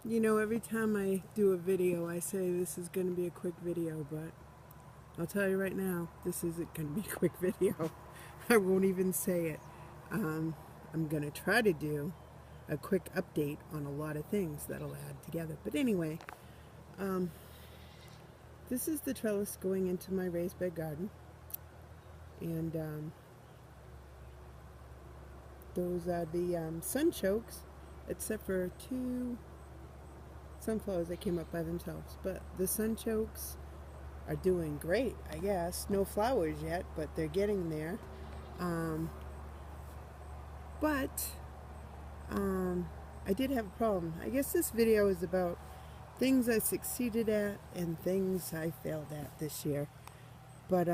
You know, every time I do a video, I say this is going to be a quick video, but I'll tell you right now, this isn't going to be a quick video. I won't even say it. Um, I'm going to try to do a quick update on a lot of things that'll add together. But anyway, um, this is the trellis going into my raised bed garden. And those are the sunchokes, except for two sunflowers that came up by themselves. But the sunchokes are doing great, I guess. No flowers yet, but they're getting there. Um, but I did have a problem. I guess this video is about things I succeeded at and things I failed at this year. But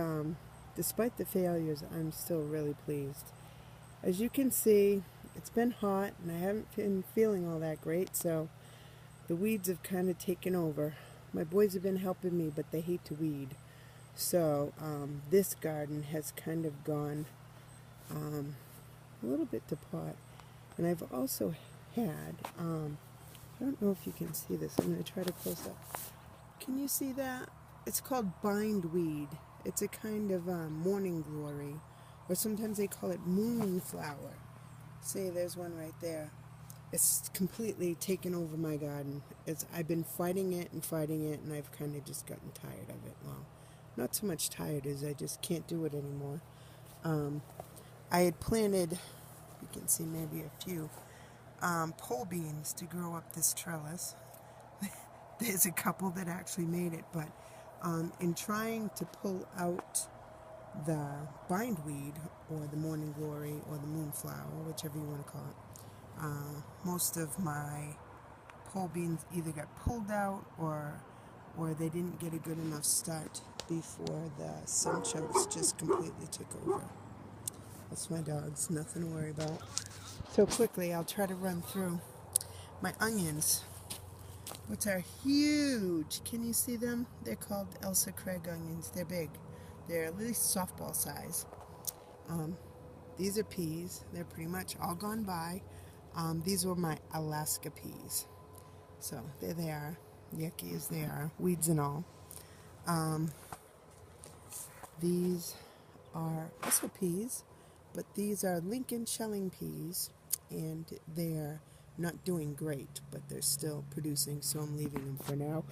despite the failures, I'm still really pleased. As you can see, it's been hot and I haven't been feeling all that great, so the weeds have kind of taken over. My boys have been helping me, but they hate to weed. So this garden has kind of gone a little bit to pot. And I've also had, I don't know if you can see this. I'm going to try to close up. Can you see that? It's called bindweed. It's a kind of morning glory, or sometimes they call it moonflower. See, there's one right there. It's completely taken over my garden. I've been fighting it, and I've kind of just gotten tired of it. Well, not so much tired as I just can't do it anymore. I had planted, you can see maybe a few, pole beans to grow up this trellis. There's a couple that actually made it, but in trying to pull out the bindweed, or the morning glory, or the moonflower, whichever you want to call it, most of my pole beans either got pulled out or they didn't get a good enough start before the sunchokes just completely took over. That's my dogs, nothing to worry about. So quickly, I'll try to run through my onions, which are huge. Can you see them? They're called Elsa Craig onions. They're big. They're at least softball size. These are peas. They're pretty much all gone by. These were my Alaska peas. So there they are, yucky as they are, weeds and all. These are also peas, but these are Lincoln shelling peas, and they're not doing great, but they're still producing, so I'm leaving them for now.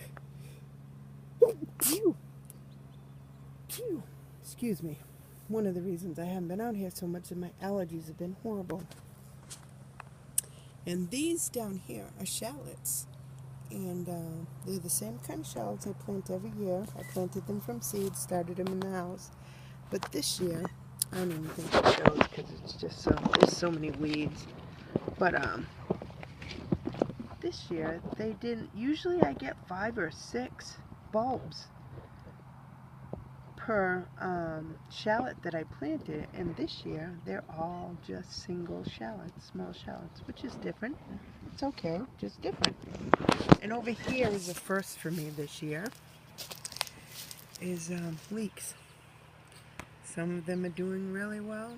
Phew. Phew. Excuse me. One of the reasons I haven't been out here so much is my allergies have been horrible. And these down here are shallots. And they're the same kind of shallots I plant every year. I planted them from seeds, started them in the house. But this year, I don't even think it shows because it's just there's so many weeds. But this year, they didn't. Usually I get 5 or 6 bulbs per shallot that I planted. And this year, they're all just single shallots, small shallots, which is different. It's okay, just different. And over here is a first for me this year, is leeks. Some of them are doing really well,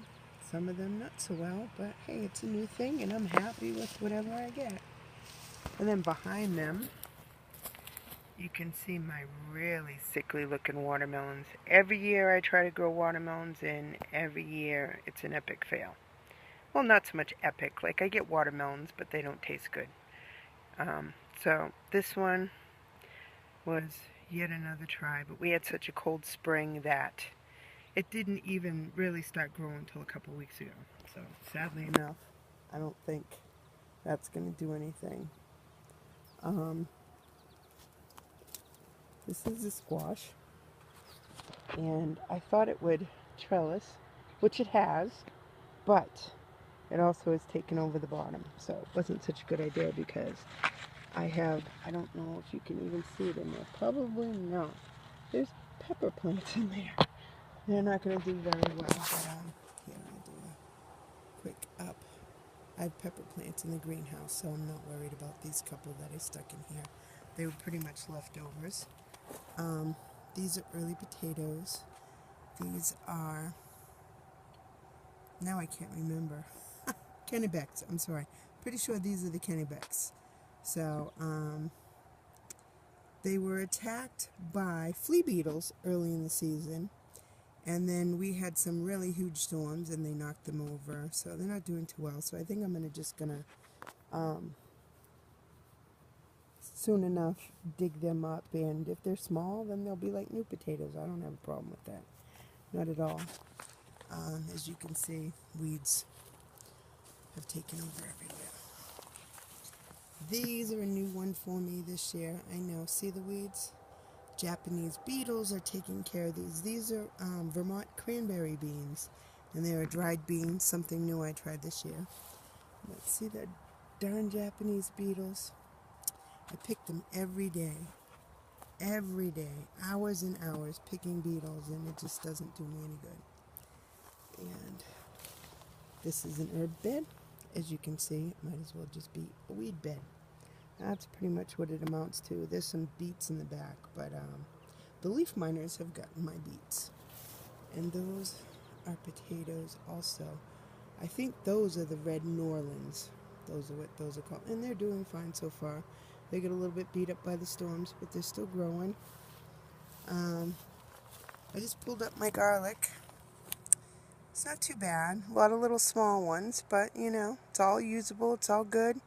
some of them not so well, but hey, it's a new thing and I'm happy with whatever I get. And then behind them, you can see my really sickly looking watermelons. Every year I try to grow watermelons, and every year it's an epic fail. Well, not so much epic, like I get watermelons, but they don't taste good. So this one was yet another try, but we had such a cold spring that it didn't even really start growing until a couple weeks ago. So sadly enough, I don't think that's going to do anything. This is a squash, and I thought it would trellis, which it has, but it also has taken over the bottom. So it wasn't such a good idea because I don't know if you can even see it in there. Probably not. There's pepper plants in there. They're not going to do very well, but here, I'll do a quick up. I have pepper plants in the greenhouse, so I'm not worried about these couple that I stuck in here. They were pretty much leftovers. These are early potatoes. These are, now I can't remember. Kennebecks, I'm sorry. Pretty sure these are the Kennebecks. So they were attacked by flea beetles early in the season, and then we had some really huge storms and they knocked them over. So they're not doing too well. So I think I'm just gonna soon enough dig them up, and if they're small, then they'll be like new potatoes. I don't have a problem with that, not at all. As you can see, weeds have taken over everywhere. These are a new one for me this year. I know, see the weeds? Japanese beetles are taking care of these. These are Vermont cranberry beans, and they are dried beans, something new I tried this year. Let's see the darn Japanese beetles. I pick them every day, hours and hours picking beetles, and it just doesn't do me any good. And this is an herb bed. As you can see, it might as well just be a weed bed. That's pretty much what it amounts to. There's some beets in the back, but the leaf miners have gotten my beets. And those are potatoes also. I think those are the red Norlands. Those are what those are called. And they're doing fine so far. They get a little bit beat up by the storms, but they're still growing. I just pulled up my garlic. It's not too bad. A lot of little small ones, but you know, it's all usable, it's all good.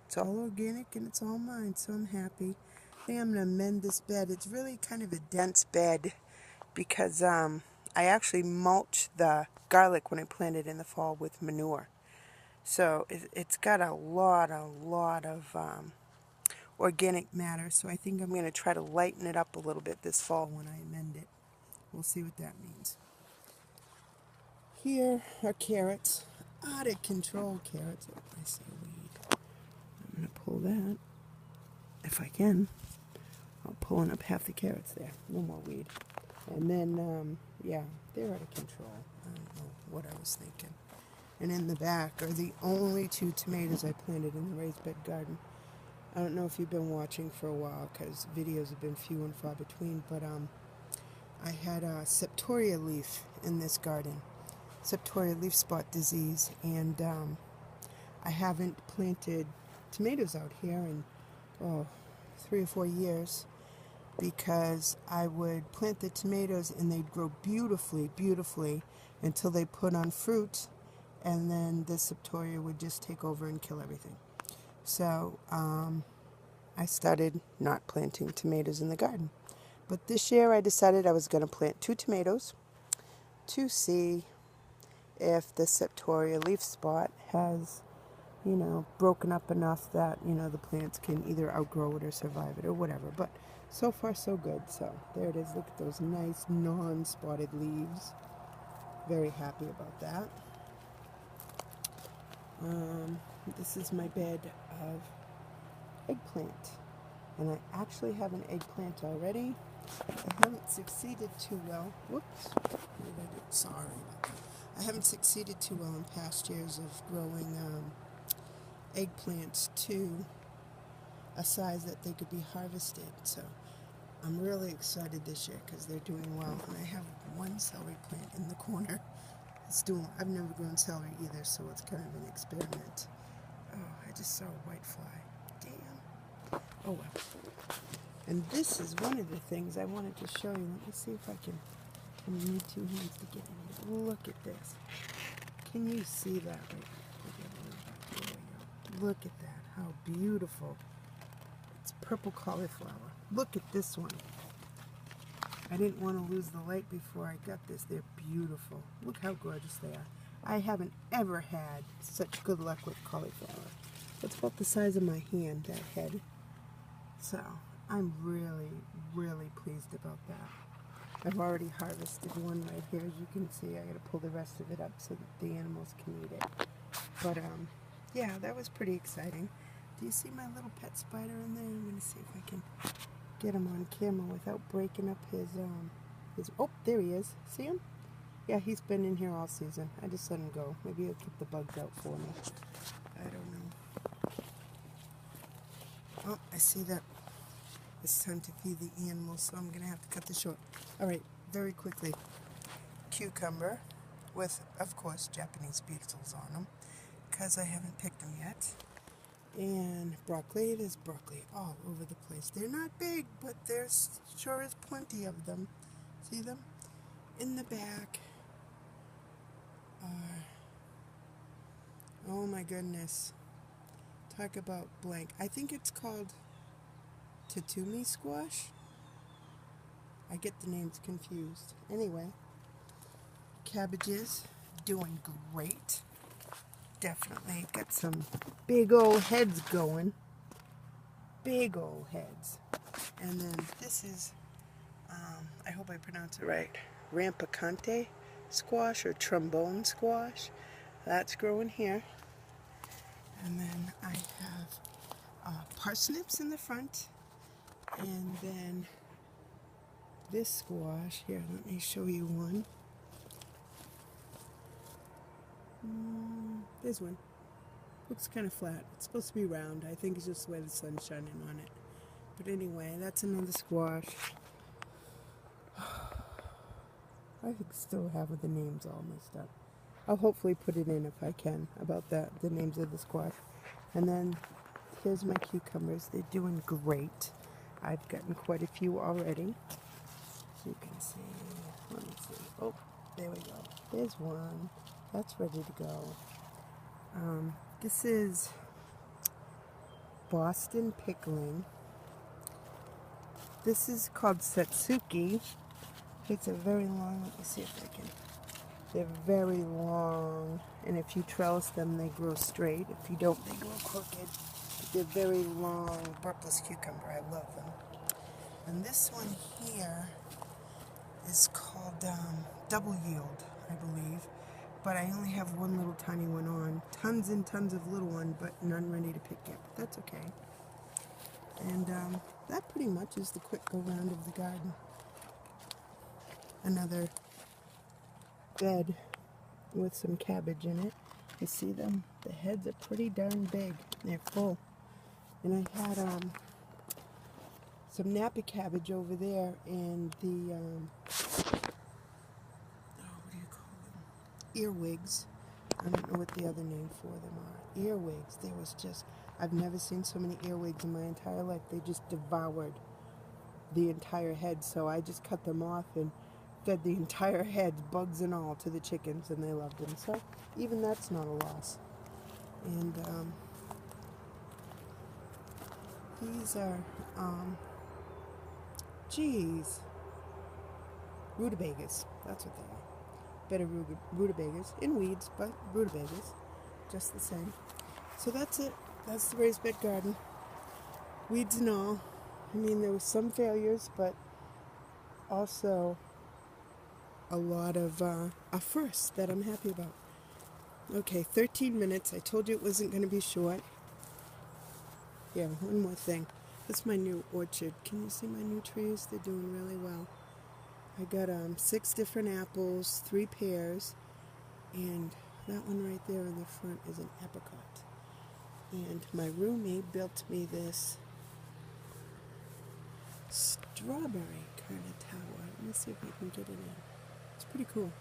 It's all organic and it's all mine, so I'm happy. I think I'm going to amend this bed. It's really kind of a dense bed because I actually mulch the garlic when I plant it in the fall with manure. So it's got a lot of organic matter, so I think I'm going to try to lighten it up a little bit this fall when I amend it. We'll see what that means. Here are carrots, out of control carrots. Oh, I see a weed. I'm going to pull that, if I can. I'm pulling up half the carrots there. No more weed. And then, yeah, they're out of control. I don't know what I was thinking. And in the back are the only 2 tomatoes I planted in the raised bed garden. I don't know if you've been watching for a while because videos have been few and far between, but I had a septoria leaf in this garden. Septoria leaf spot disease, and I haven't planted tomatoes out here in 3 or 4 years because I would plant the tomatoes and they'd grow beautifully until they put on fruit, and then the septoria would just take over and kill everything. So I started not planting tomatoes in the garden. But this year I decided I was going to plant 2 tomatoes to see if the septoria leaf spot has, you know, broken up enough that, you know, the plants can either outgrow it or survive it or whatever. But so far so good. So there it is. Look at those nice non-spotted leaves. Very happy about that. This is my bed of eggplant. And I actually have an eggplant already. I haven't succeeded too well. Whoops. What did I do? Sorry about that. I haven't succeeded too well in past years of growing eggplants to a size that they could be harvested. So I'm really excited this year because they're doing well. And I have one celery plant in the corner. I've never grown celery either, so it's kind of an experiment. Oh, I just saw a white fly. Damn. Oh well. And this is one of the things I wanted to show you. Let me see if I can need 2 hands to get in here. Look at this. Can you see that right there? Look at that. How beautiful. It's purple cauliflower. Look at this one. I didn't want to lose the light before I got this. They're beautiful. Look how gorgeous they are. I haven't ever had such good luck with cauliflower. It's about the size of my hand, that head. So I'm really pleased about that. I've already harvested one right here, as you can see. I got to pull the rest of it up so that the animals can eat it. But yeah, that was pretty exciting. Do you see my little pet spider in there? I'm going to see if I can get him on camera without breaking up his oh, there he is. See him? Yeah, he's been in here all season. I just let him go. Maybe he'll keep the bugs out for me. I don't know. Oh, I see that it's time to feed the animals, so I'm going to have to cut this short. All right, very quickly. Cucumber with, of course, Japanese beetles on them because I haven't picked them yet. And broccoli, there's broccoli all over the place. They're not big, but there's sure is plenty of them. See them? In the back are, oh my goodness, talk about blank. I think it's called Tatumi squash. I get the names confused. Anyway, cabbages doing great. Definitely got some big old heads going. Big old heads. And then this is, I hope I pronounce it right, rampicante squash or trombone squash. That's growing here. And then I have parsnips in the front. And then this squash, here, let me show you one. There's one. Looks kind of flat. It's supposed to be round. I think it's just the way the sun's shining on it. But anyway, that's another squash. I still have the names all messed up. I'll hopefully put it in if I can about that, the names of the squash. And then here's my cucumbers. They're doing great. I've gotten quite a few already. So you can see. Let me see. Oh, there we go. There's one. That's ready to go. This is Boston pickling. This is called Satsuki. It's a very long, let me see if I can. They're very long, and if you trellis them, they grow straight. If you don't, they grow crooked. But they're very long, purplish cucumber. I love them. And this one here is called Double Yield, I believe. But I only have one little tiny one on. Tons and tons of little ones, but none ready to pick yet. But that's okay. And that pretty much is the quick go-round of the garden. Another bed with some cabbage in it. You see them? The heads are pretty darn big. They're full. And I had some Napa cabbage over there, and the what do you call them? Earwigs. I don't know what the other name for them are. Earwigs. There was just, I've never seen so many earwigs in my entire life. They just devoured the entire head, so I just cut them off and fed the entire head, bugs and all, to the chickens, and they loved them. So even that's not a loss. And these are, rutabagas. That's what they are. Better rutabagas, in weeds, but rutabagas, just the same. So that's it. That's the raised bed garden. Weeds and all. I mean, there were some failures, but also a lot of a first that I'm happy about. Okay, 13 minutes. I told you it wasn't going to be short. Yeah, one more thing. This is my new orchard. Can you see my new trees? They're doing really well. I got 6 different apples, 3 pears, and that one right there in the front is an apricot. And my roommate built me this strawberry kind of tower. Let me see if I can get it in. It's pretty cool.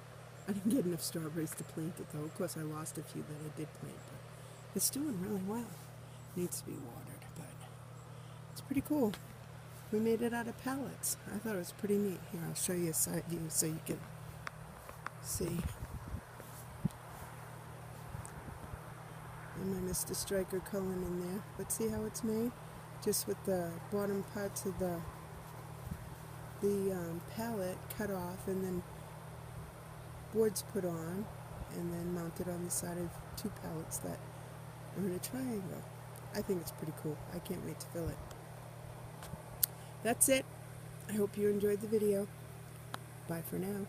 I didn't get enough strawberries to plant it, though. Of course, I lost a few that I did plant, but it's doing really well. Needs to be watered, but it's pretty cool. We made it out of pallets. I thought it was pretty neat. Here, I'll show you a side view so you can see. And my Mr. Striker Cullen in there. But see how it's made? Just with the bottom parts of the pallet cut off, and then boards put on, and then mounted on the side of 2 pallets that are in a triangle. I think it's pretty cool. I can't wait to fill it. That's it. I hope you enjoyed the video. Bye for now.